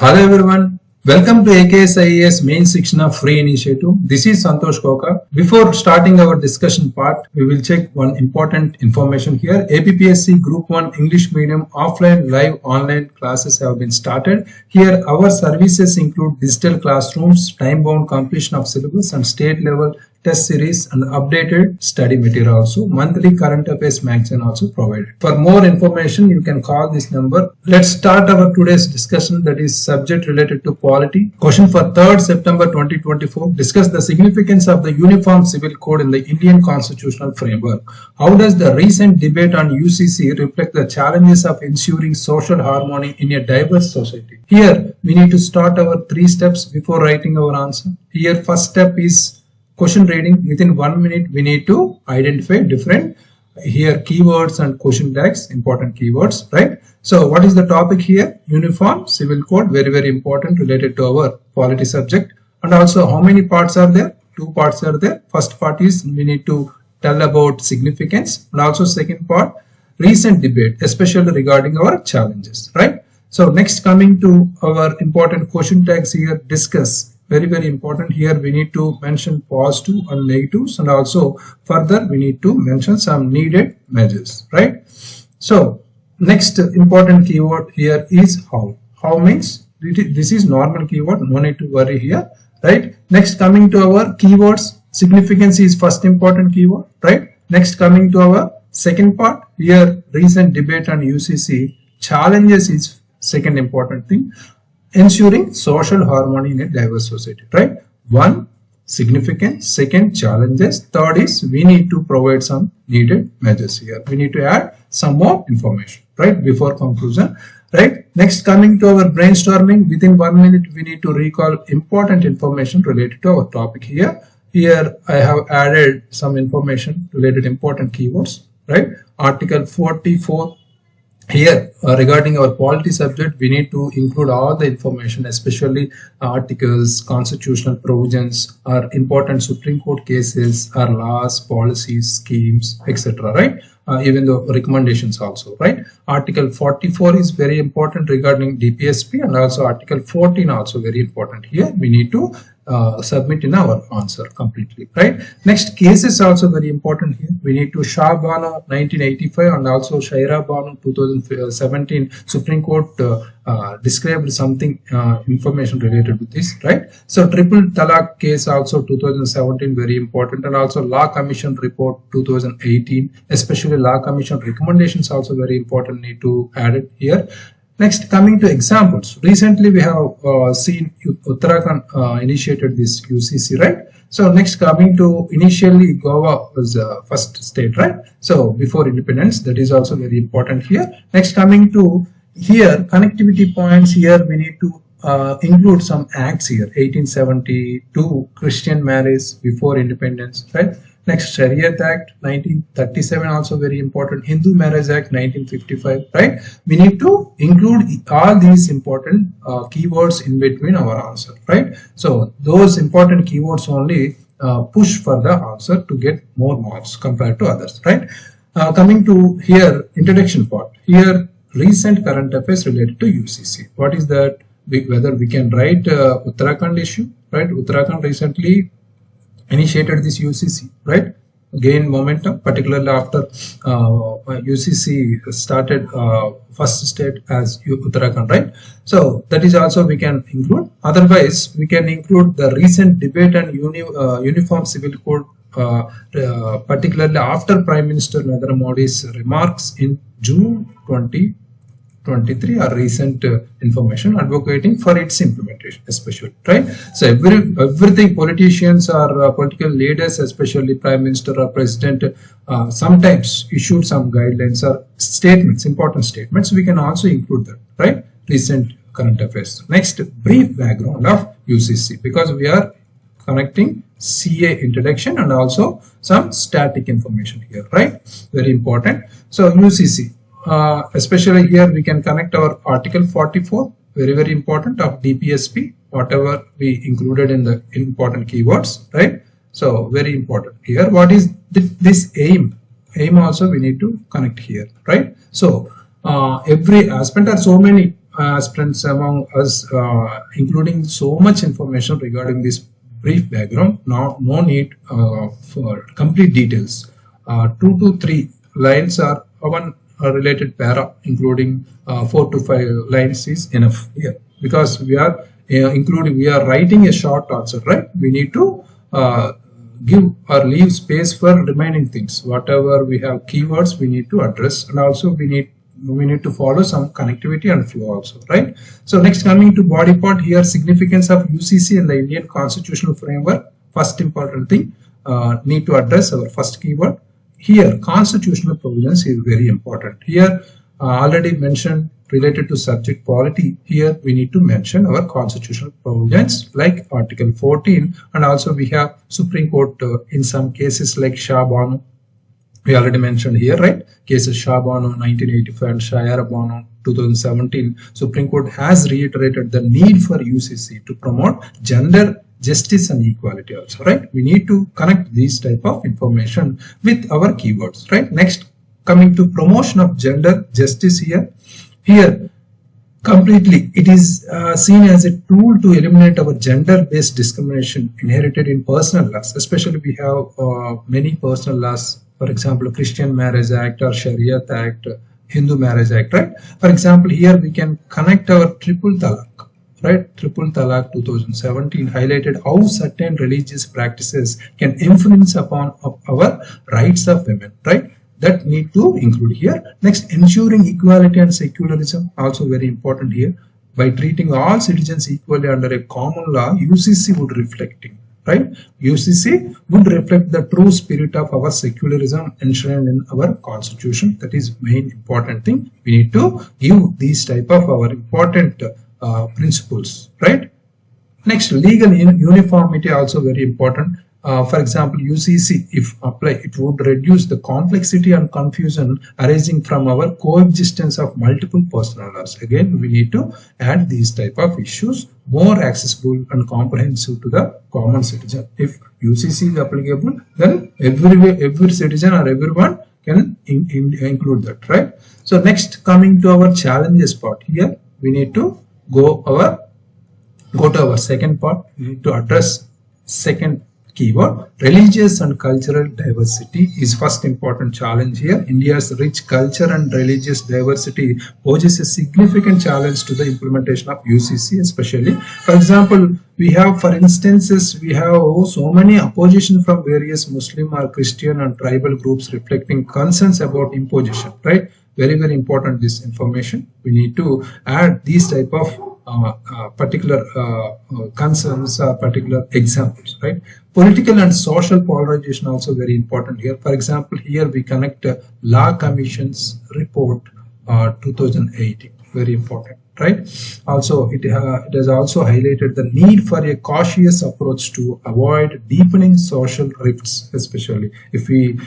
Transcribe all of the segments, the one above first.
Hello everyone, welcome to AKSIES Main Shikshna Free Initiative. This is Santosh Koka. Before starting our discussion part, we will check one important information here. APPSC Group 1 English Medium offline live online classes have been started. Here our services include digital classrooms, time-bound completion of syllabus and state level test series and updated study material also. Monthly current affairs magazine also provided. For more information, you can call this number. Let's start our today's discussion, that is subject related to polity. Question for 3rd September 2024. Discuss the significance of the Uniform Civil Code in the Indian constitutional framework. How does the recent debate on UCC reflect the challenges of ensuring social harmony in a diverse society? Here we need to start our 3 steps before writing our answer. Here first step is question reading. Within 1 minute we need to identify different keywords and question tags, important keywords, right? So what is the topic here? Uniform Civil Code, very important, related to our polity subject. And also how many parts are there? 2 parts are there. First part is we need to tell about significance, and also second part recent debate, especially regarding our challenges, right? So next, coming to our important question tags here, discuss. Very important. Here we need to mention positive and negatives, and also further we need to mention some needed measures, right? So next important keyword here is how. How means this is normal keyword, no need to worry here, right? Next, coming to our keywords, significance is first important keyword, right? Next, coming to our second part, here recent debate on UCC, challenges is second important thing. Ensuring social harmony in a diverse society, right? 1, significance. Second, challenges. Third is we need to provide some needed measures here. We need to add some more information, right, before conclusion, right? Next, coming to our brainstorming, within 1 minute we need to recall important information related to our topic here. Here I have added some information related important keywords, right? Article 44. Here regarding our polity subject, we need to include all the information, especially articles, constitutional provisions, our important Supreme Court cases, our laws, policies, schemes, etc., right? Even the recommendations also, right? Article 44 is very important regarding DPSP, and also Article 14 also very important. Here we need to submit in our answer completely, right? Next, cases also very important here. We need to Shah Bano 1985 and also Shaira Bano 2017 Supreme Court described something information related to this, right? So triple talaq case also 2017 very important, and also Law Commission report 2018, especially Law Commission recommendations also very important, need to add it here. Next, coming to examples, recently we have seen Uttarakhand initiated this UCC, right? So next, coming to initially Goa was the first state, right? So before independence, that is also very important here. Next, coming to here connectivity points, here we need to include some acts here. 1872 Christian marriage before independence, right? Next, Shariat Act 1937 also very important. Hindu Marriage Act 1955, right? We need to include all these important keywords in between our answer, right? So those important keywords only push for the answer to get more marks compared to others, right? Coming to here introduction part. Here recent current affairs related to UCC. What is that? Whether we can write Uttarakhand issue, right? Uttarakhand recently initiated this UCC, right? Gain momentum, particularly after UCC started first state as Uttarakhand, right? So that is also we can include. Otherwise, we can include the recent debate on Uniform Civil Code, particularly after Prime Minister Narendra Modi's remarks in June 2023 are recent information advocating for its implementation, especially, right? So everything politicians or political leaders, especially Prime Minister or President, sometimes issued some guidelines or statements, important statements. We can also include that, right? Recent current affairs. Next, brief background of UCC, because we are connecting CA introduction and also some static information here, right? Very important. So UCC. Especially here we can connect our article 44, very important, of DPSP, whatever we included in the important keywords, right? So very important here. What is this aim? Aim also we need to connect here, right? So every aspect, are so many aspirants among us, including so much information regarding this brief background. Now, no need for complete details. 2 to 3 lines are one related para, including 4 to 5 lines is enough here, because we are we are writing a short answer, right? We need to give or leave space for remaining things. Whatever we have keywords, we need to address, and also we need to follow some connectivity and flow also, right? So next, coming to body part here, significance of UCC and the Indian constitutional framework. First important thing, need to address our first keyword here. Constitutional provisions is very important here. Already mentioned related to subject polity. Here we need to mention our constitutional provisions like Article 14, and also we have Supreme Court in some cases like Shah Banu. We already mentioned here, right? Cases Shah Banu 1985 and Shayara Banu 2017. Supreme Court has reiterated the need for UCC to promote gender justice and equality also, right? We need to connect these type of information with our keywords, right? Next, coming to promotion of gender justice here. Here, completely, it is seen as a tool to eliminate our gender-based discrimination inherited in personal laws. Especially, we have many personal laws, for example, Christian Marriage Act or Sharia Act, Hindu Marriage Act, right? For example, here we can connect our triple talaq, right? Triple talaq 2017 highlighted how certain religious practices can influence upon our rights of women, right? That need to include here. Next, ensuring equality and secularism, also very important here. By treating all citizens equally under a common law, UCC would reflecting, right? UCC would reflect the true spirit of our secularism enshrined in our constitution. That is main important thing. We need to give these type of our important principles, right? Next, legal uniformity also very important. For example, UCC, if applied, it would reduce the complexity and confusion arising from our coexistence of multiple personal laws. Again, we need to add these type of issues more accessible and comprehensive to the common citizen. If UCC is applicable, then every citizen or everyone can include that, right? So next, coming to our challenges part here, we need to go to our second part. We need to address second keyword. Religious and cultural diversity is first important challenge here. India's rich culture and religious diversity poses a significant challenge to the implementation of UCC, especially. For example, we have, for instances, we have so many opposition from various Muslim or Christian and tribal groups reflecting concerns about imposition, right? Very, very important, this information. We need to add these type of particular concerns or particular examples, right? Political and social polarization also very important here. For example, here we connect Law Commission's report 2018, very important, right? Also, it has also highlighted the need for a cautious approach to avoid deepening social rifts, especially if we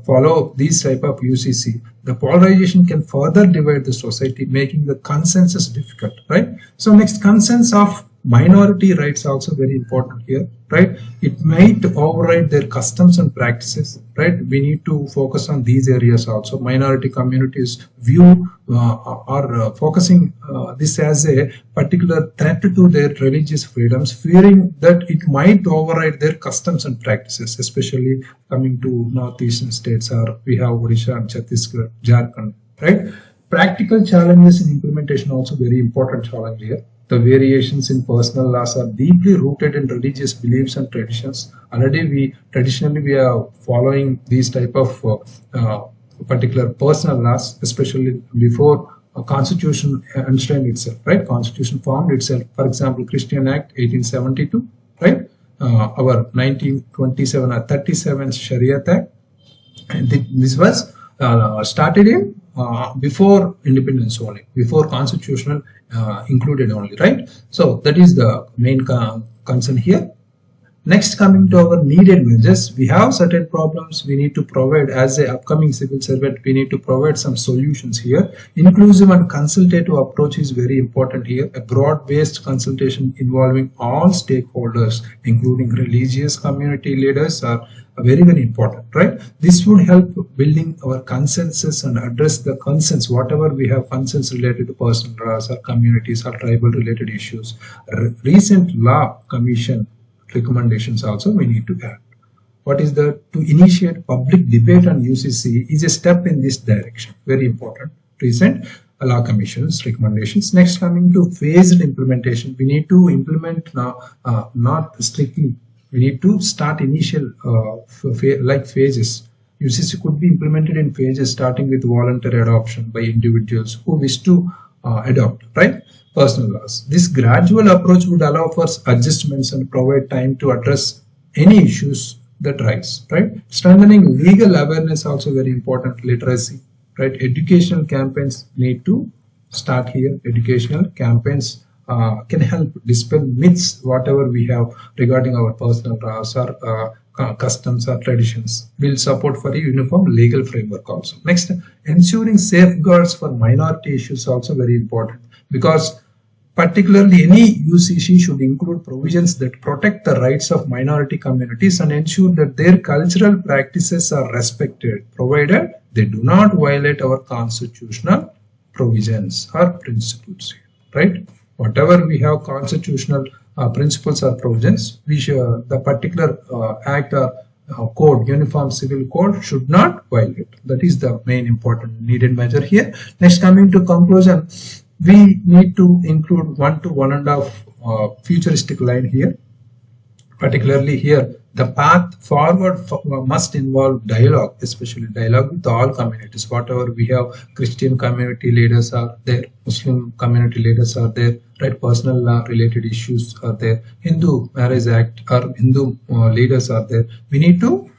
follow these type of UCC. The polarization can further divide the society, making the consensus difficult, right? So next, concerns of minority rights also very important here, right? It might override their customs and practices, right? We need to focus on these areas also. Minority communities view or focusing this as a particular threat to their religious freedoms, fearing that it might override their customs and practices, especially coming to northeastern states, or we have Odisha and Chhattisgarh, Jharkhand, right? Practical challenges in implementation also very important challenge here. The variations in personal laws are deeply rooted in religious beliefs and traditions. Already traditionally we are following these type of particular personal laws, especially before a constitution enshrined itself, right? Constitution formed itself. For example, Christian Act 1872, right? Our 1927 or 37 Sharia Act. And this was started in before independence only, before constitutional included only, right? So that is the main concern here. Next, coming to our needed measures, we have certain problems we need to provide as a upcoming civil servant. We need to provide some solutions here. Inclusive and consultative approach is very important here. A broad-based consultation involving all stakeholders, including religious community leaders, are very, very important, right? This would help building our consensus and address the concerns, whatever we have concerns related to personal rights or communities or tribal related issues. Recent law commission recommendations also we need to add. What is the to initiate public debate on UCC is a step in this direction. Very important. Recent law commission's recommendations. Next, coming to phased implementation, we need to implement now, not strictly. We need to start initial like phases. UCC could be implemented in phases, starting with voluntary adoption by individuals who wish to adopt, right? Personal laws. This gradual approach would allow for adjustments and provide time to address any issues that rise, right? Strengthening legal awareness also very important. Literacy, right? Educational campaigns need to start here. Educational campaigns can help dispel myths, whatever we have regarding our personal laws or customs or traditions. Will support for a uniform legal framework also. Next, ensuring safeguards for minority issues also very important, because particularly any UCC should include provisions that protect the rights of minority communities and ensure that their cultural practices are respected, provided they do not violate our constitutional provisions or principles, right? Whatever we have constitutional principles or provisions, we should, the particular act or code, uniform civil code, should not violate. That is the main important needed measure here. Next, coming to conclusion, we need to include 1 to 1.5 futuristic line here. Particularly here, the path forward must involve dialogue, especially dialogue with all communities. Whatever we have, Christian community leaders are there, Muslim community leaders are there, right? Personal law related issues are there, Hindu Marriage Act or Hindu leaders are there. We need to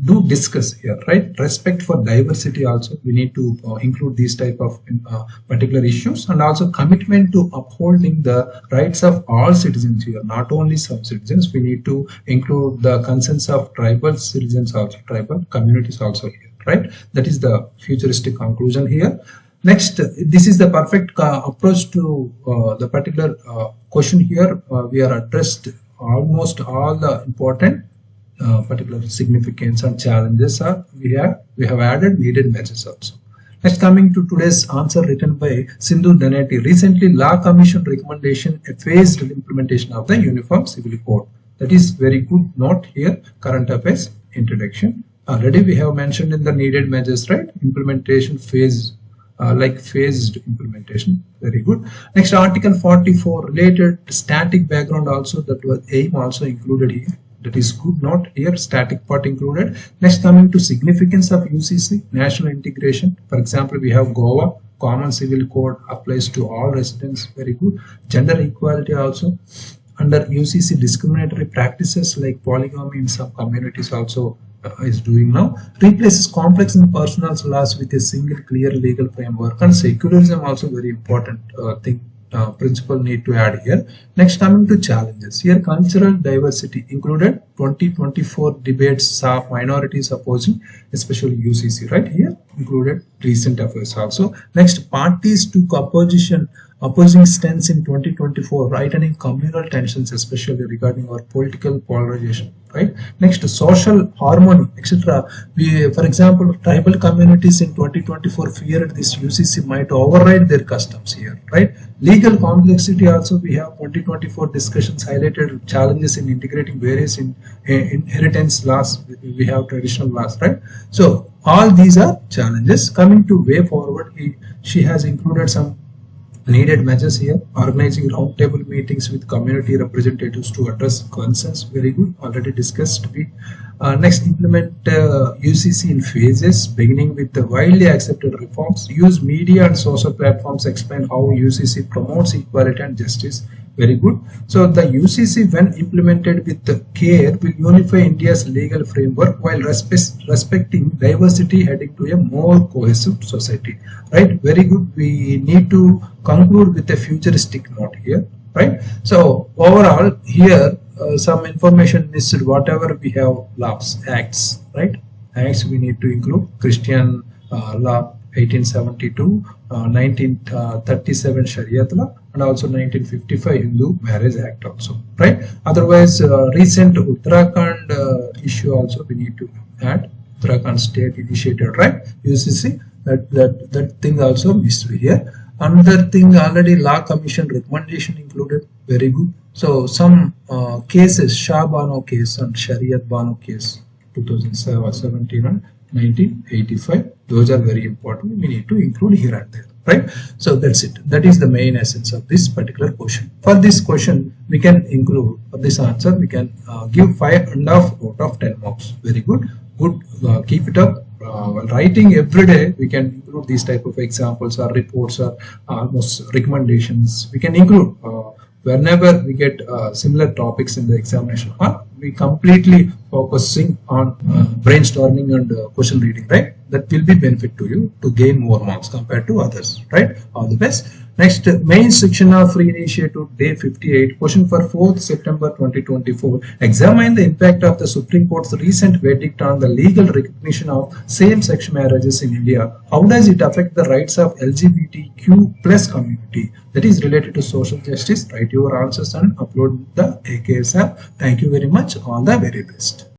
do discuss here, right? Respect for diversity also, we need to include these type of particular issues, and also commitment to upholding the rights of all citizens here, not only some citizens. We need to include the concerns of tribal citizens also, tribal communities also here, right? That is the futuristic conclusion here. Next, this is the perfect approach to the particular question here. We are addressed almost all the important particular significance and challenges are we have added needed measures also. Next, coming to today's answer written by Sindhu Daneti. Recently, Law Commission recommendation a phased implementation of the Uniform Civil Code. That is very good note here. Current affairs introduction. Already we have mentioned in the needed measures, right? Implementation phase, like phased implementation. Very good. Next, Article 44 related static background also, that was aim also included here. That is good note here, static part included. Next, coming to significance of UCC, national integration. For example, we have Goa, Common Civil Code applies to all residents. Very good. Gender equality also. Under UCC, discriminatory practices like polygamy in some communities also is doing now. Replaces complex and personal laws with a single clear legal framework. And secularism also very important thing. Principle need to add here. Next, coming to challenges here, cultural diversity included. 2024 debates saw minorities opposing, especially UCC, right? Here included recent affairs also. Next, parties took opposing stance in 2024, lightening communal tensions, especially regarding our political polarization, right? Next, social harmony, etc. We, for example, tribal communities in 2024 feared this UCC might override their customs here, right? Legal complexity also, we have 2024 discussions highlighted challenges in integrating various inheritance laws. We have traditional laws, right? So all these are challenges. Coming to way forward, she has included some needed measures here. Organizing roundtable meetings with community representatives to address concerns. Very good, already discussed. Next, implement UCC in phases, beginning with the widely accepted reforms. Use media and social platforms, explain how UCC promotes equality and justice. Very good. So the UCC, when implemented with the care, will unify India's legal framework while respecting diversity, heading to a more cohesive society. Right? Very good. We need to conclude with a futuristic note here. Right? So overall, here some information missed, whatever we have laws, acts, right? Acts we need to include Christian law 1872, 1937 Shariat law, and also 1955 Hindu Marriage Act also, right? Otherwise, recent Uttarakhand issue also we need to add. Uttarakhand state initiated, right? UCC, that thing also missed here. Another thing, already law commission recommendation included, very good. So some cases, Shah Bano case and Shariat Bano case 2017 and 1985, those are very important, we need to include here and there, right? So that's it, that is the main essence of this particular question. For this question we can include, for this answer we can give 5.5 out of 10 marks. Very good, keep it up. While writing every day, we can include these type of examples or reports or almost recommendations. We can include whenever we get similar topics in the examination hall. We completely focusing on brainstorming and question reading, right? That will be benefit to you to gain more marks compared to others, right? All the best. Next, main section of free initiative, day 58, question for 4th September 2024. Examine the impact of the Supreme Court's recent verdict on the legal recognition of same-sex marriages in India. How does it affect the rights of LGBTQ plus community? That is related to social justice. Write your answers and upload the AKS app. Thank you very much. All the very best.